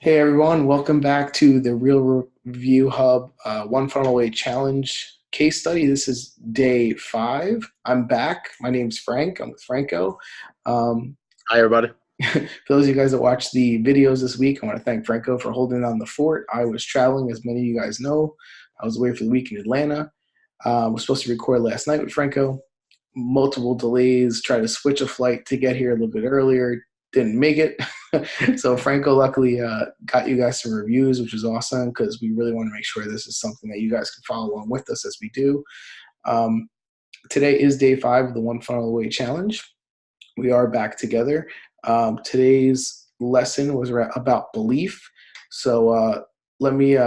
Hey everyone, welcome back to the Real Review Hub One Funnel Away Challenge case study. This is day 5. I'm back. My name's Frank. I'm with Franco. Um, Hi, everybody. for those of you guys that watched the videos this week, I want to thank Franco for holding down the fort. I was traveling, as many of you guys know. I was away for the week in Atlanta. Was supposed to record last night with Franco. Multiple delays, tried to switch a flight to get here a little bit earlier, didn't make it. So Franco luckily got you guys some reviews, which is awesome because we really want to make sure this is something that you guys can follow along with us as we do. Um, Today is day 5 of the One Funnel Away Challenge. We are back together. Today's lesson was about belief. So let me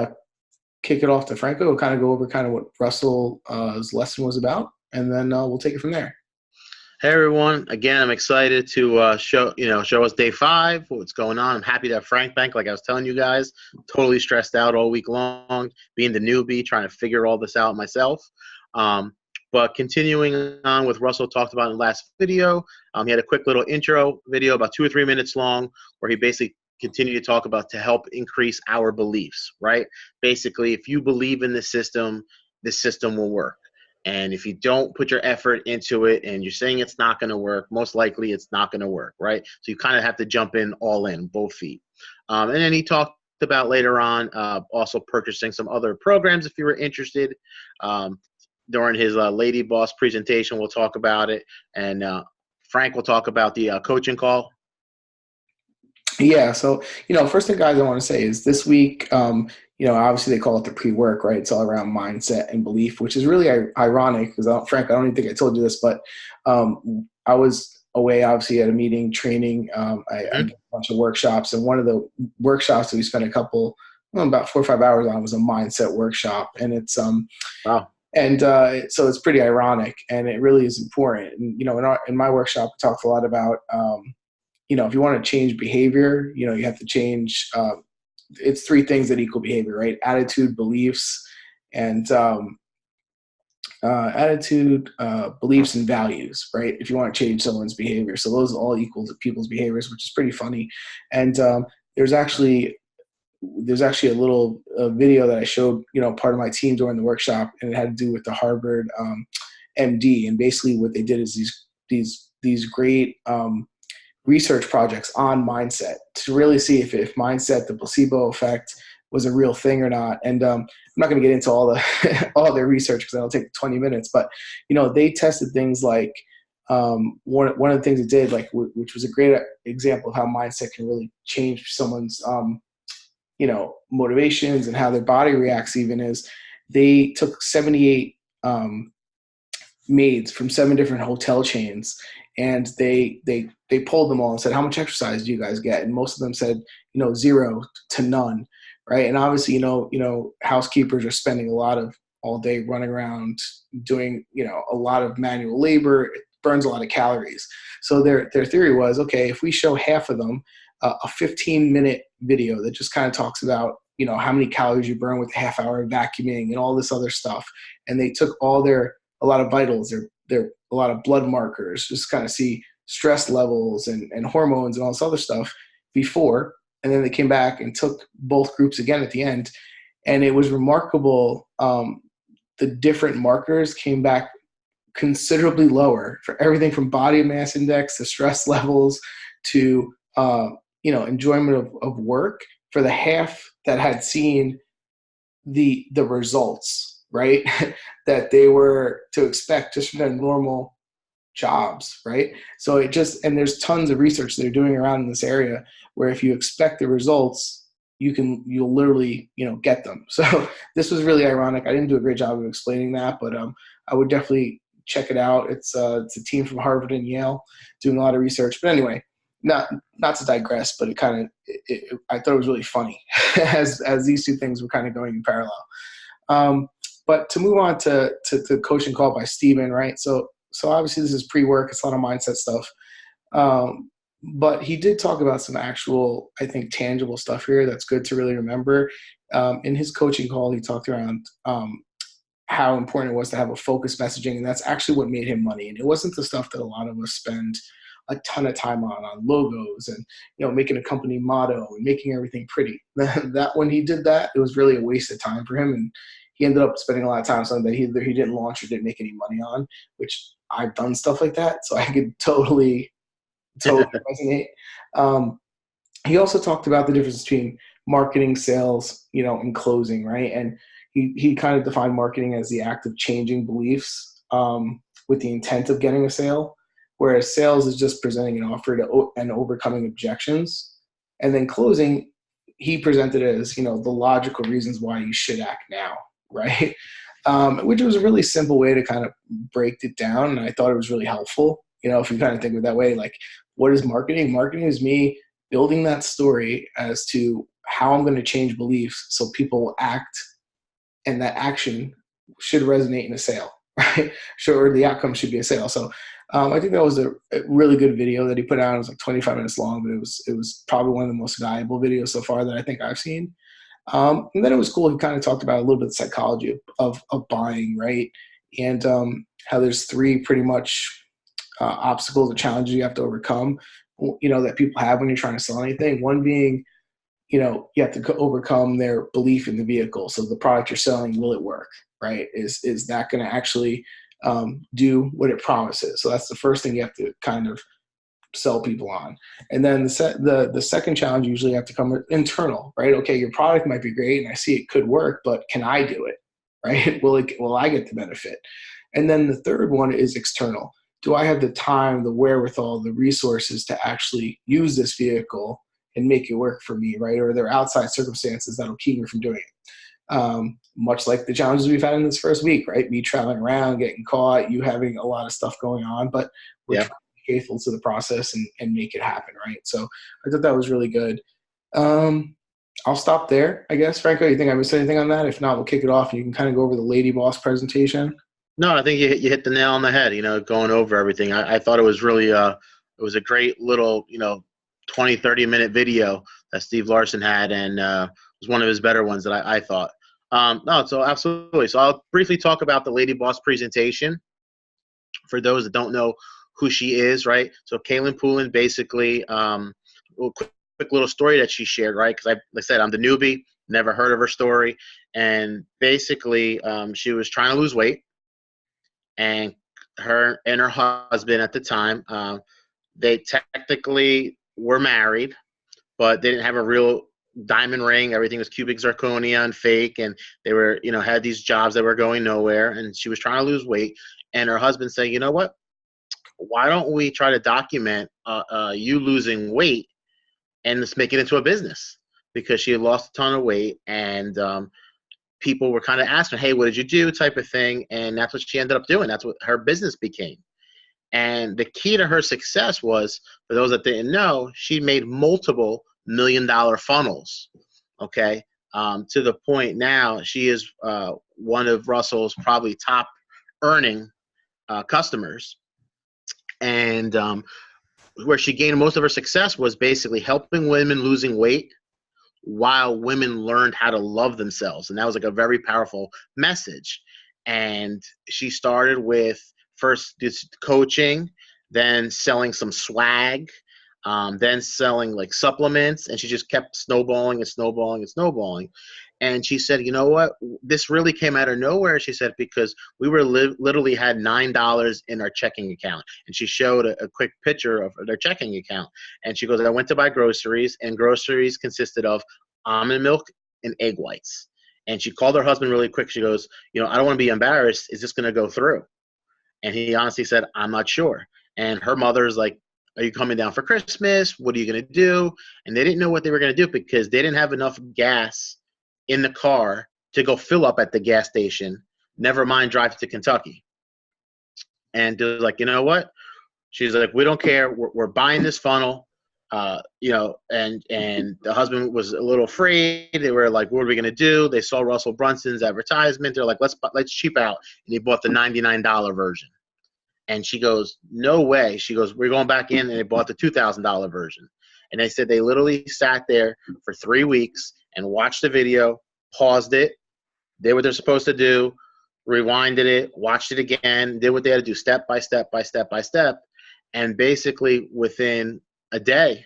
kick it off to Franco. We'll kind of go over kind of what Russell's lesson was about, and then we'll take it from there. Hey, everyone. Again, I'm excited to show us day 5, what's going on. I'm happy to have Frank back. Like I was telling you guys, totally stressed out all week long, being the newbie, trying to figure all this out myself. But continuing on with Russell talked about in the last video, he had a quick little intro video, about 2 or 3 minutes long, where he basically continued to talk about to help increase our beliefs, right? Basically, if you believe in the system will work. And if you don't put your effort into it and you're saying it's not going to work, most likely it's not going to work, right? So you kind of have to jump in all in, both feet. And then he talked about later on also purchasing some other programs if you were interested. During his Lady Boss presentation, we'll talk about it. And Frank will talk about the coaching call. Yeah, so first thing, guys, I want to say is this week, obviously they call it the pre-work, right? It's all around mindset and belief, which is really ironic because, Frank, I don't even think I told you this, but I was away, obviously, at a meeting, training. I did a bunch of workshops, and one of the workshops that we spent about 4 or 5 hours on was a mindset workshop, and it's Wow. and so it's pretty ironic, and it really is important. And in my workshop, we talked a lot about if you want to change behavior, you have to change. It's 3 things that equal behavior, right? Attitude, beliefs, and beliefs and values, right? If you want to change someone's behavior, so those all equal to people's behaviors, which is pretty funny. And there's actually a little video that I showed, part of my team during the workshop, and it had to do with the Harvard MD. And basically, what they did is these great research projects on mindset to really see if mindset, the placebo effect, was a real thing or not. And I'm not going to get into all the all their research because that'll take 20 minutes. But they tested things like one of the things it did, like which was a great example of how mindset can really change someone's motivations and how their body reacts. Even is they took 78 maids from 7 different hotel chains, and they pulled them all and said, how much exercise do you guys get? And most of them said 0 to none, right? And obviously housekeepers are spending a lot of all day running around doing a lot of manual labor. It burns a lot of calories. So their theory was, okay, if we show half of them a 15-minute video that just kind of talks about how many calories you burn with a half hour of vacuuming and all this other stuff, and they took a lot of vitals, a lot of blood markers, just kind of see stress levels and hormones and all this other stuff before. And then they came back and took both groups again at the end. And it was remarkable. The different markers came back considerably lower for everything from body mass index to stress levels to, enjoyment of work for the half that had seen the results, right? That they were to expect just from their normal jobs, right? So and there's tons of research they're doing around in this area where if you expect the results, you'll literally, get them. So this was really ironic. I didn't do a great job of explaining that, but I would definitely check it out. It's a team from Harvard and Yale doing a lot of research. But anyway, not to digress, but I thought it was really funny as these 2 things were kind of going in parallel. But to move on to the coaching call by Steven, right? So obviously this is pre-work. It's a lot of mindset stuff. But he did talk about some actual, I think, tangible stuff here that's good to really remember. In his coaching call, he talked around how important it was to have a focused messaging, and that's actually what made him money. And it wasn't the stuff that a lot of us spend a ton of time on logos and, you know, making a company motto and making everything pretty. That when he did that, it was really a waste of time for him. And he ended up spending a lot of time on something that he didn't launch or didn't make any money on, which I've done stuff like that. So I could totally resonate. He also talked about the difference between marketing, sales, you know, and closing, right? And he kind of defined marketing as the act of changing beliefs with the intent of getting a sale, whereas sales is just presenting an offer and overcoming objections. And then closing, he presented it as, you know, the logical reasons why you should act now, right? Which was a really simple way to kind of break it down. And I thought it was really helpful. You know, if you kind of think of it that way, like, what is marketing? Marketing is me building that story as to how I'm going to change beliefs so people will act, and that action should resonate in a sale, right? Sure, the outcome should be a sale. So I think that was a really good video that he put out. It was like 25 minutes long, but it was probably one of the most valuable videos so far that I think I've seen. And then it was cool. He kind of talked about a little bit of psychology of buying, right? And how there's three pretty much obstacles or challenges you have to overcome, you know, that people have when you're trying to sell anything. One being, you know, you have to overcome their belief in the vehicle. So the product you're selling, will it work, right? Is that going to actually do what it promises? So that's the first thing you have to kind of sell people on. And then the second challenge usually have to come internal, right? Okay, your product might be great and I see it could work, but can I do it, right? Will I get the benefit? And then the third one is external. Do I have the time, the wherewithal, the resources to actually use this vehicle and make it work for me, right? Or are there outside circumstances that'll keep me from doing it? Much like the challenges we've had in this first week, right? Me traveling around, getting caught, you having a lot of stuff going on, but we're trying to be faithful to the process and make it happen, right? So I thought that was really good. I'll stop there, I guess. Franco, you think I missed anything on that? If not, we'll kick it off and you can kind of go over the Lady Boss presentation. No, I think you hit the nail on the head, you know, going over everything. I thought it was really it was a great little, you know, 20, 30-minute video that Steve Larson had, and it was one of his better ones that I thought. No, so absolutely. So I'll briefly talk about the Lady Boss presentation for those that don't know who she is, right? So Kaylin Poulin, basically, quick little story that she shared, right? Because like I said, I'm the newbie, never heard of her story. And basically, she was trying to lose weight. And her and her husband at the time, they technically were married, but they didn't have a real diamond ring. Everything was cubic zirconia and fake, and they were, you know, had these jobs that were going nowhere. And she was trying to lose weight, and her husband said, "You know what? Why don't we try to document you losing weight and let's make it into a business?" Because she had lost a ton of weight, and people were kind of asking, "Hey, what did you do?" type of thing. And that's what she ended up doing. That's what her business became. And the key to her success was, for those that didn't know, she made multiple $1-million funnels, okay? To the point now she is one of Russell's probably top earning customers. And where she gained most of her success was basically helping women losing weight while women learned how to love themselves. And that was like a very powerful message. And she started with first this coaching, then selling some swag, then selling like supplements. And she just kept snowballing and snowballing and snowballing. And she said, "You know what? This really came out of nowhere," she said, because we were literally had $9 in our checking account. And she showed a quick picture of their checking account. And she goes, "I went to buy groceries, and groceries consisted of almond milk and egg whites." And she called her husband really quick. She goes, "You know, I don't want to be embarrassed. Is this going to go through?" And he honestly said, "I'm not sure." And her mother's like, "Are you coming down for Christmas? What are you going to do?" And they didn't know what they were going to do because they didn't have enough gas in the car to go fill up at the gas station, never mind drive to Kentucky. And they're like, "You know what?" She's like, "We don't care. We're buying this funnel." You know, and the husband was a little afraid. They were like, "What are we going to do?" They saw Russell Brunson's advertisement. They're like, let's cheap out. And he bought the $99 version. And she goes, "No way." She goes, "We're going back in," and they bought the $2,000 version. And they said they literally sat there for 3 weeks and watched the video, paused it, did what they're supposed to do, rewinded it, watched it again, did what they had to do step by step by step by step. And basically within a day,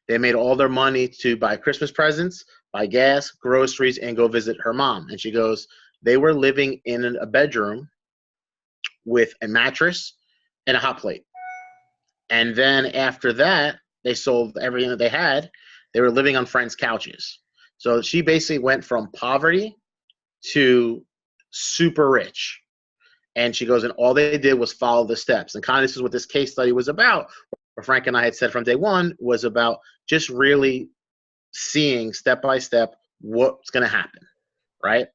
they made all their money to buy Christmas presents, buy gas, groceries, and go visit her mom. And she goes, they were living in a bedroom with a mattress and a hot plate. And then after that, they sold everything that they had. They were living on friends' couches. So she basically went from poverty to super rich. And she goes, and all they did was follow the steps. And kind of this is what this case study was about. What Frank and I had said from day one was about just really seeing step by step what's going to happen, right?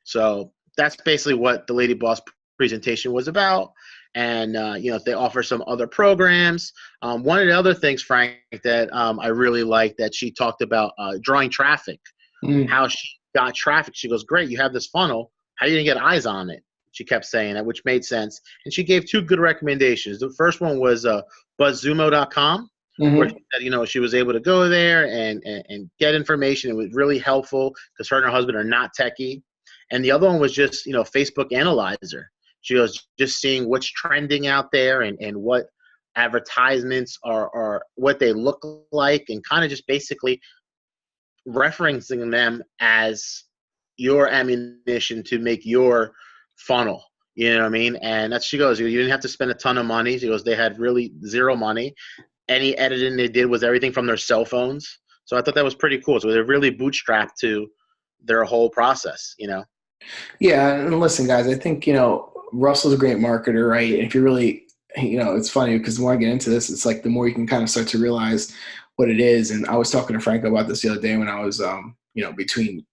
So that's basically what the Lady Boss presentation was about. And, they offer some other programs. One of the other things, Frank, that I really liked that she talked about drawing traffic, how she got traffic. She goes, great, you have this funnel. How are you going to get eyes on it? She kept saying that, which made sense. And she gave two good recommendations. The first one was buzzzumo.com, where she said, she was able to go there and get information. It was really helpful because her and her husband are not techie. And the other one was just, Facebook Analyzer. She goes, just seeing what's trending out there and what advertisements are what they look like, and kind of just basically referencing them as your ammunition to make your funnel. You know what I mean? And that's, she goes, you didn't have to spend a ton of money. She goes, they had really zero money. Any editing they did was everything from their cell phones. So I thought that was pretty cool. So they're really bootstrapped to their whole process, Yeah, and listen, guys, I think, Russell's a great marketer, right? And if you really, it's funny because the more I get into this, it's like the more you can kind of start to realize what it is. And I was talking to Franco about this the other day when I was, between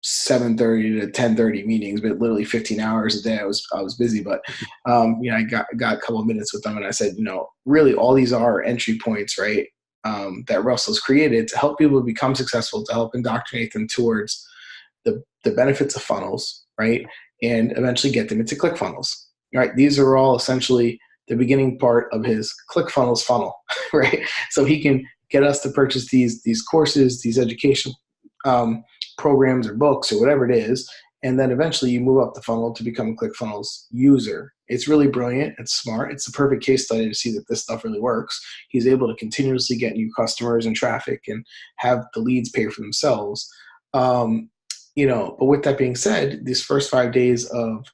7:30 to 10:30 meetings, but literally 15 hours a day. I was busy, but I got a couple of minutes with them, and I said, really, all these are entry points, right? That Russell's created to help people become successful, to help indoctrinate them towards the benefits of funnels, right? And eventually get them into ClickFunnels, right? These are all essentially the beginning part of his ClickFunnels funnel, right? So he can get us to purchase these courses, these education programs or books or whatever it is, and then eventually you move up the funnel to become a ClickFunnels user. It's really brilliant. It's smart. It's a perfect case study to see that this stuff really works. He's able to continuously get new customers and traffic and have the leads pay for themselves. But with that being said, these first 5 days of,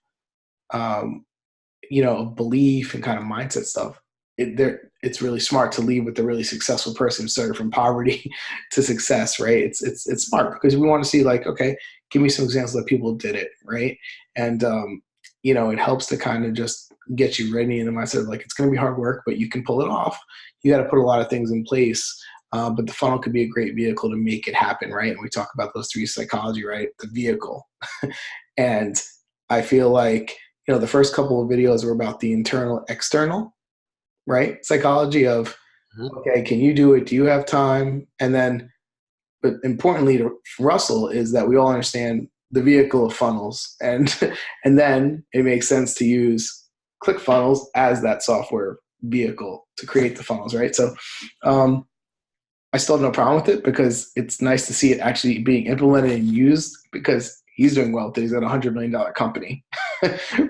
belief and kind of mindset stuff, it's really smart to leave with a really successful person who started from poverty to success, right? It's smart because we want to see, like, okay, give me some examples that people did it, right? And, it helps to kind of just get you ready in the mindset of, like, it's going to be hard work, but you can pull it off. You got to put a lot of things in place. But the funnel could be a great vehicle to make it happen, right? And we talk about those three psychology, right? The vehicle. And I feel like, the first couple of videos were about the internal, external, right? Psychology of, okay, can you do it? Do you have time? And then, but importantly to Russell is that we all understand the vehicle of funnels. And then it makes sense to use ClickFunnels as that software vehicle to create the funnels, right? So, I still have no problem with it because it's nice to see it actually being implemented and used, because he's doing well with it. He's got a $100 million company,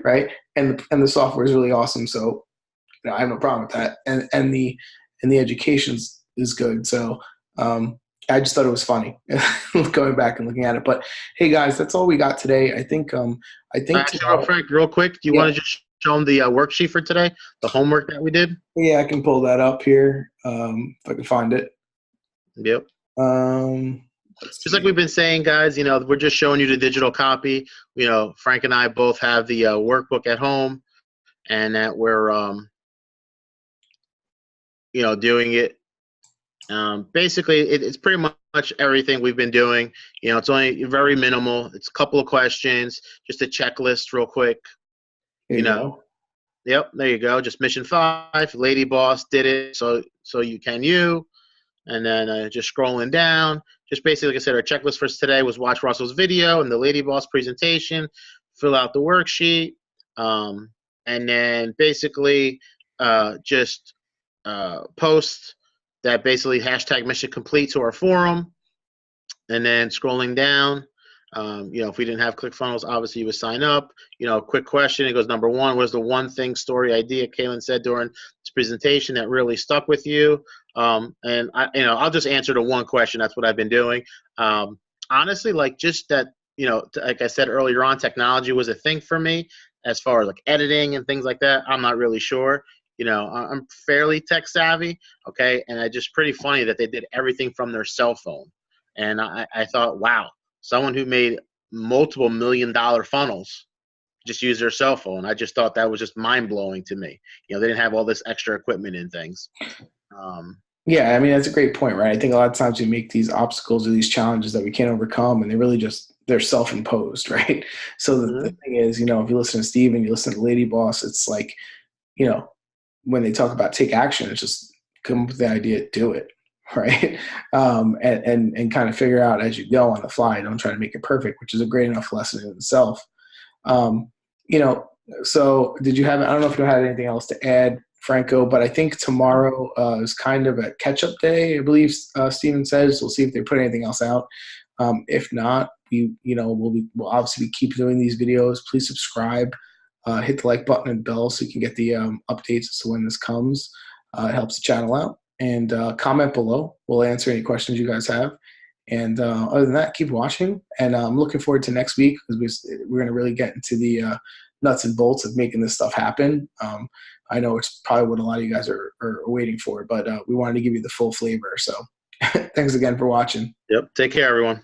right? And the software is really awesome. So I have no problem with that. And the education is good. So I just thought it was funny going back and looking at it. But hey, guys, that's all we got today. I think Actually, Frank, real quick, do you want to just show them the worksheet for today, the homework that we did? Yeah, I can pull that up here if I can find it. Yep. Just like we've been saying, guys, we're just showing you the digital copy. Frank and I both have the workbook at home, and that we're, doing it. Basically, it's pretty much everything we've been doing. It's only very minimal. It's a couple of questions, just a checklist real quick. Go. Yep, there you go. Just mission 5, Lady Boss did it, so you can you. And then just scrolling down, just basically, like I said, our checklist for today was watch Russell's video and the Lady Boss presentation, fill out the worksheet, and then basically just post that basically hashtag mission complete to our forum. And then scrolling down, If we didn't have ClickFunnels, obviously you would sign up. Quick question. It goes, number one, what is the one thing, story, idea Kaylin said during this presentation that really stuck with you? And I'll just answer the one question. That's what I've been doing. Honestly, like just that, like I said earlier on, technology was a thing for me as far as like editing and things like that. I'm not really sure. I'm fairly tech savvy. Okay. And it's just pretty funny that they did everything from their cell phone. And I thought, wow, someone who made multiple $1 million funnels just used their cell phone. I just thought that was just mind blowing to me. They didn't have all this extra equipment and things. Yeah, I mean, that's a great point, right? I think a lot of times we make these obstacles or these challenges that we can't overcome, and they're self-imposed, right? So the thing is, if you listen to Steve and you listen to Lady Boss, it's like, when they talk about take action, it's just come up with the idea, do it, right? And kind of figure out as you go on the fly. Don't try to make it perfect, which is a great enough lesson in itself. So did you have? I don't know if you had anything else to add, Franco, but I think tomorrow is kind of a catch-up day. I believe Steven says. We'll see if they put anything else out. If not, we'll obviously keep doing these videos. Please subscribe, hit the like button and bell so you can get the updates as to when this comes. It helps the channel out. And comment below. We'll answer any questions you guys have. And other than that, keep watching. And I'm looking forward to next week because we're going to really get into the nuts and bolts of making this stuff happen. I know it's probably what a lot of you guys are waiting for, but we wanted to give you the full flavor. So thanks again for watching. Yep. Take care, everyone.